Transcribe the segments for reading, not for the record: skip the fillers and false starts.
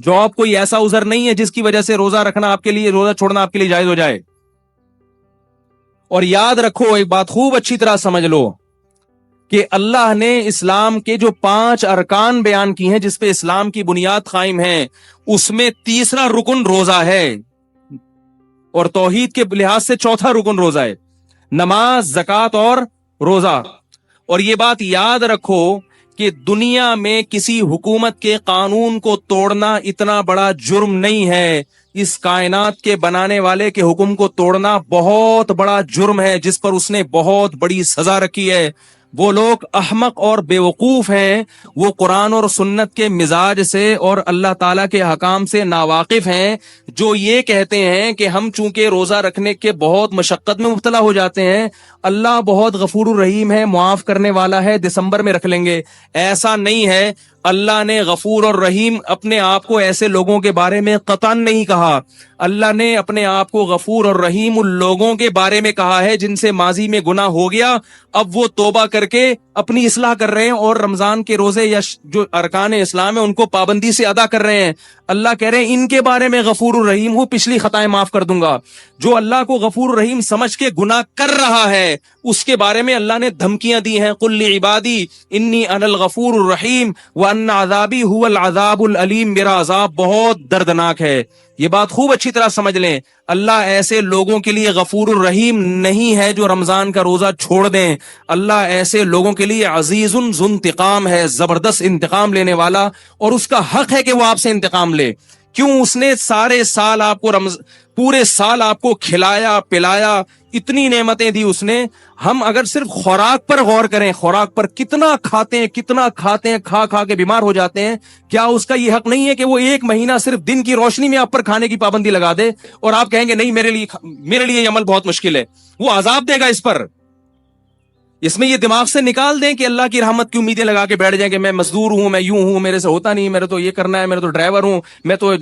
Job कोई ऐसा उज़र नहीं है जिसकी वजह से रोजा रखना आपके लिए, रोजा छोड़ना आपके लिए जायज हो जाए। और याद रखो, एक बात खूब अच्छी तरह समझ लो कि अल्लाह ने इस्लाम के जो 5 अरकान बयान की हैं जिस पे इस्लाम की बुनियाद कायम है, उसमें तीसरा रुकन रोजा है और तौहीद के लिहाज से चौथा रुकन रोजा है, नमाज, ज़कात और रोजा। और ये बात याद रखो कि दुनिया में किसी हुकूमत के कानून को तोड़ना इतना बड़ा जुर्म नहीं है, इस कायनात के बनाने वाले के हुक्म को तोड़ना बहुत बड़ा जुर्म है, जिस पर उसने बहुत बड़ी सजा रखी है। वो लोग अहमक और बेवकूफ हैं, वो कुरान और सुन्नत के मिजाज से और अल्लाह ताला के हकाम से नावाकिफ हैं, जो ये कहते हैं कि हम चूंकि रोजा रखने के बहुत मशक्कत में मुब्तला हो जाते हैं, अल्लाह बहुत गफूर रहीम है, मुआफ करने वाला है, दिसंबर में रख लेंगे। ऐसा नहीं है। अल्लाह ने गफूर और रहीम अपने आप को ऐसे लोगों के बारे में कतन नहीं कहा। अल्लाह ने अपने आप को गफूर और रहीम उन लोगों के बारे में कहा है जिनसे माजी में गुनाह हो गया, अब वो तौबा करके अपनी इस्लाह कर रहे हैं और रमजान के रोजे या जो अरकान इस्लाम है उनको पाबंदी से अदा कर रहे हैं। अल्लाह कह रहे हैं इनके बारे में गफूर और रहीम हूं, पिछली खताएं माफ कर दूंगा। जो अल्लाह को गफूर और रहीम समझ के गुनाह कर रहा है उसके बारे में अल्लाह ने धमकियां दी हैं, कुल इबादी इन्नी अनल गफूर रहीम व अन्ना अज़ाबी हुवल अज़ाबुल अलीम, मेरा अज़ाब बहुत दर्दनाक है। ये बात खूब अच्छी तरह समझ लें, अल्लाह ऐसे लोगों के लिए गफूर रहीम नहीं है जो रमजान का रोजा छोड़ दें। अल्लाह ऐसे लोगों के लिए अजीजुन ज़ुंतिकाम है, जबरदस्त इंतकाम लेने वाला, और उसका हक है कि वो आपसे इंतकाम ले। क्यों? उसने सारे साल आपको पूरे साल आपको खिलाया पिलाया, इतनी नेमतें दी उसने। हम अगर सिर्फ खुराक पर गौर करें, खुराक पर कितना खाते हैं, खा खा के बीमार हो जाते हैं, क्या उसका ये हक नहीं है कि वो 1 महीना सिर्फ दिन की रोशनी में आप पर खाने की पाबंदी लगा दे और आप कहेंगे नहीं मेरे लिए ये अमल बहुत मुश्किल है, वो अजाब देगा इस पर। इसमें ये दिमाग से निकाल दें कि अल्लाह की रहमत की उम्मीदें लगा के बैठ जाएं कि मैं मजदूर हूं, मैं यूं हूं, मेरे से होता नहीं, मेरे तो ये करना है, मेरे तो ड्राइवर हूं, मैं तो।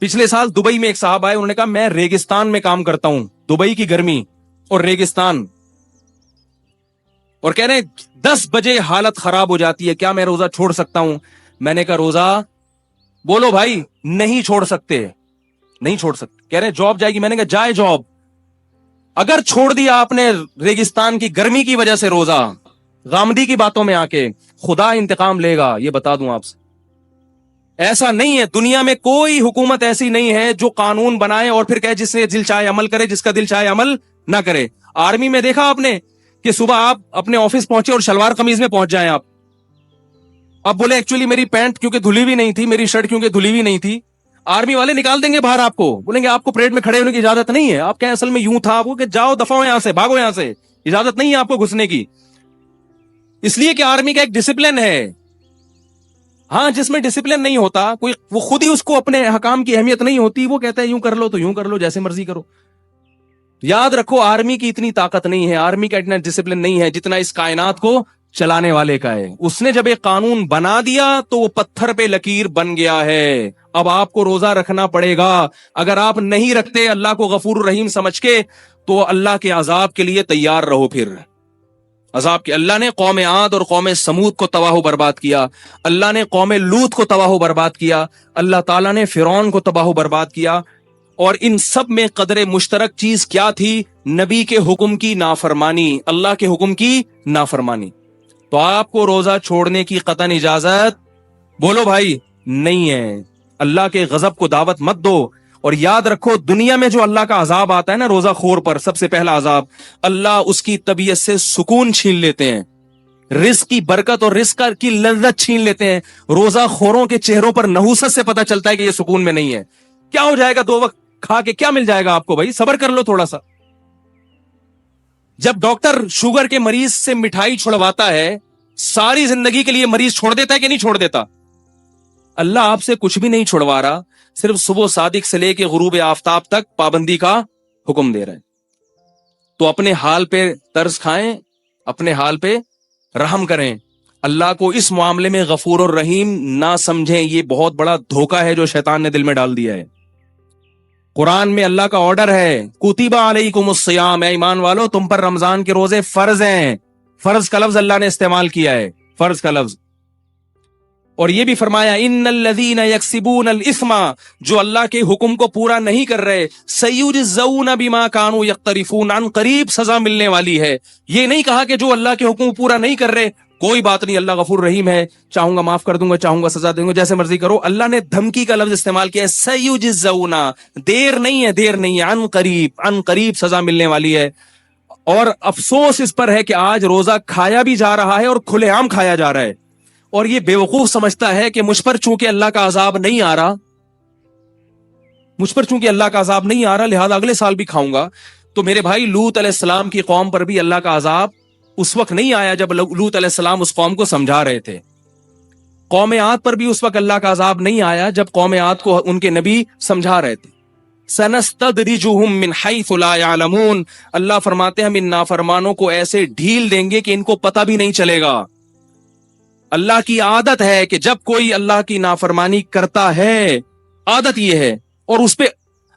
पिछले साल दुबई में एक साहब आए, उन्होंने कहा मैं रेगिस्तान में काम करता हूं, दुबई की गर्मी और रेगिस्तान, और कह रहे 10 बजे हालत खराब हो जाती है, क्या मैं रोजा छोड़ सकता हूं? मैंने कहा रोजा बोलो भाई, नहीं छोड़ सकते, नहीं छोड़ सकते। कह रहे जॉब जाएगी, मैंने कहा जाए जॉब। अगर छोड़ दिया आपने रेगिस्तान की गर्मी की वजह से रोजा, गामदी की बातों में आके, खुदा इंतकाम लेगा, ये बता दूं आपसे। ऐसा नहीं है, दुनिया में कोई हुकूमत ऐसी नहीं है जो कानून बनाए और फिर कहे जिससे दिल चाहे अमल करे, जिसका दिल चाहे अमल ना करे। आर्मी में देखा आपने कि सुबह आप अपने ऑफिस पहुंचे और शलवार कमीज में पहुंच जाएं आप। अब बोले एक्चुअली मेरी पैंट क्योंकि धुली हुई नहीं थी, मेरी शर्ट क्योंकि धुली हुई नहीं थी, आर्मी वाले निकाल देंगे बाहर आपको, बोलेंगे आपको परेड में खड़े होने की इजाजत नहीं है। आप कहें असल में यूं था वो कि जाओ दफा हो यहां से, भागो यहां से, इजाजत नहीं है आपको घुसने की। इसलिए कि आर्मी का एक डिसिप्लिन है। हाँ, जिसमें डिसिप्लिन नहीं होता कोई, वो खुद ही उसको अपने हकाम की अहमियत नहीं होती, वो कहता है यूं कर लो तो यूं कर लो, जैसे मर्जी करो। याद रखो आर्मी की इतनी ताकत नहीं है, आर्मी का इतना डिसिप्लिन नहीं है जितना इस कायनात को चलाने वाले का है। उसने जब एक कानून बना दिया तो वो पत्थर पे लकीर बन गया है। अब आपको रोजा रखना पड़ेगा। अगर आप नहीं रखते अल्लाह को गफूर रहीम समझ के, तो अल्लाह के अजाब के लिए तैयार रहो। फिर अजाब के, अल्लाह ने कौम आद और कौम समूद को तबाह बर्बाद किया, अल्लाह ने कौम लूत को तबाह बर्बाद किया, अल्लाह ताला ने फिरौन को तबाह बर्बाद किया। और इन सब में कदरे मुश्तरक चीज क्या थी? नबी के हुक्म की नाफरमानी, अल्लाह के हुक्म की नाफरमानी। तो आपको रोजा छोड़ने की कतन इजाजत, बोलो भाई, नहीं है। अल्लाह के गजब को दावत मत दो। और याद रखो दुनिया में जो अल्लाह का अजाब आता है ना रोजा खोर पर, सबसे पहला अजाब, अल्लाह उसकी तबीयत से सुकून छीन लेते हैं, रिस्क की बरकत और रिस्क की लज्जत छीन लेते हैं। रोजा खोरों के चेहरों पर नहूसत से पता चलता है कि ये सुकून में नहीं है। क्या हो जाएगा 2 वक्त खा के, क्या मिल जाएगा आपको? भाई सब्र कर लो थोड़ा सा। जब डॉक्टर शुगर के मरीज से मिठाई छुड़वाता है, सारी जिंदगी के लिए मरीज छोड़ देता है कि नहीं छोड़ देता? अल्लाह आपसे कुछ भी नहीं छुड़वा रहा, सिर्फ सुबह सादिक से लेके गुरूब आफ्ताब तक पाबंदी का हुक्म दे रहा है। तो अपने हाल पे तर्स खाएं, अपने हाल पे रहम करें। अल्लाह को इस मामले में गफूर और रहीम ना समझें। ये बहुत बड़ा धोखा है जो शैतान ने दिल में डाल दिया है। कुरान में अल्लाह का ऑर्डर है, कुतिबा अलैकुमुस्सियाम, ईमान वालो तुम पर रमजान के रोजे फर्ज हैं। फर्ज का लफ्ज अल्लाह ने इस्तेमाल किया है, फर्ज का लफ्ज। اور یہ بھی فرمایا ان الذین یکسبون الاثم، جو اللہ کے حکم کو پورا نہیں کر رہے، سیجزون بما کانوا یقترفون، عن قریب سزا ملنے والی ہے۔ یہ نہیں کہا کہ جو اللہ کے حکم کو پورا نہیں کر رہے کوئی بات نہیں، اللہ غفور رحیم ہے، چاہوں گا معاف کر دوں گا، چاہوں گا سزا دوں گا، جیسے مرضی کرو۔ اللہ نے دھمکی کا لفظ استعمال کیا ہے، سیجزون، دیر نہیں ہے، دیر نہیں ہے، عن قریب سزا ملنے والی ہے۔ اور افسوس اس پر ہے کہ آج روزہ کھایا بھی جا رہا ہے اور کھلے عام کھایا جا رہا ہے، اور یہ بیوقوف سمجھتا ہے کہ مجھ پر چونکہ اللہ کا عذاب نہیں آ رہا، مجھ پر چونکہ اللہ کا عذاب نہیں آ رہا لہذا اگلے سال بھی کھاؤں گا۔ تو میرے بھائی، لوط علیہ السلام کی قوم پر بھی اللہ کا عذاب اس وقت نہیں آیا جب لوط علیہ السلام اس قوم کو سمجھا رہے تھے۔ قوم عاد پر بھی اس وقت اللہ کا عذاب نہیں آیا جب قوم عاد کو ان کے نبی سمجھا رہے تھے۔ سنستدرجہم من حیث لا یعلمون، اللہ فرماتے ہیں ہم ان نافرمانوں کو ایسے ڈھیل دیں گے کہ ان کو پتہ بھی نہیں چلے گا۔ اللہ کی عادت ہے کہ جب کوئی اللہ کی نافرمانی کرتا ہے، عادت یہ ہے، اور اس پہ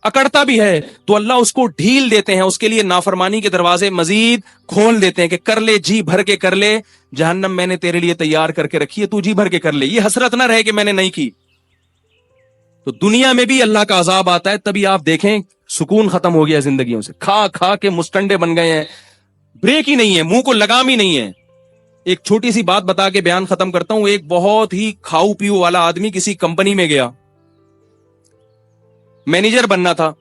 اکڑتا بھی ہے تو اللہ اس کو ڈھیل دیتے ہیں، اس کے لیے نافرمانی کے دروازے مزید کھول دیتے ہیں کہ کر لے، جی بھر کے کر لے، جہنم میں نے تیرے لیے تیار کر کے رکھی ہے، تو جی بھر کے کر لے، یہ حسرت نہ رہے کہ میں نے نہیں کی۔ تو دنیا میں بھی اللہ کا عذاب آتا ہے، تبھی آپ دیکھیں سکون ختم ہو گیا زندگیوں سے، کھا کھا کے مسٹنڈے بن گئے ہیں، بریک ہی نہیں ہے، منہ کو لگام ہی نہیں ہے۔ ایک چھوٹی سی بات بتا کے بیان ختم کرتا ہوں۔ ایک بہت ہی کھاؤ پیو والا آدمی کسی کمپنی میں گیا، مینیجر بننا تھا،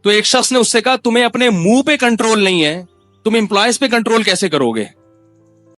تو ایک شخص نے اس سے کہا تمہیں اپنے منہ پہ کنٹرول نہیں ہے، تم امپلائیز پہ کنٹرول کیسے کرو گے؟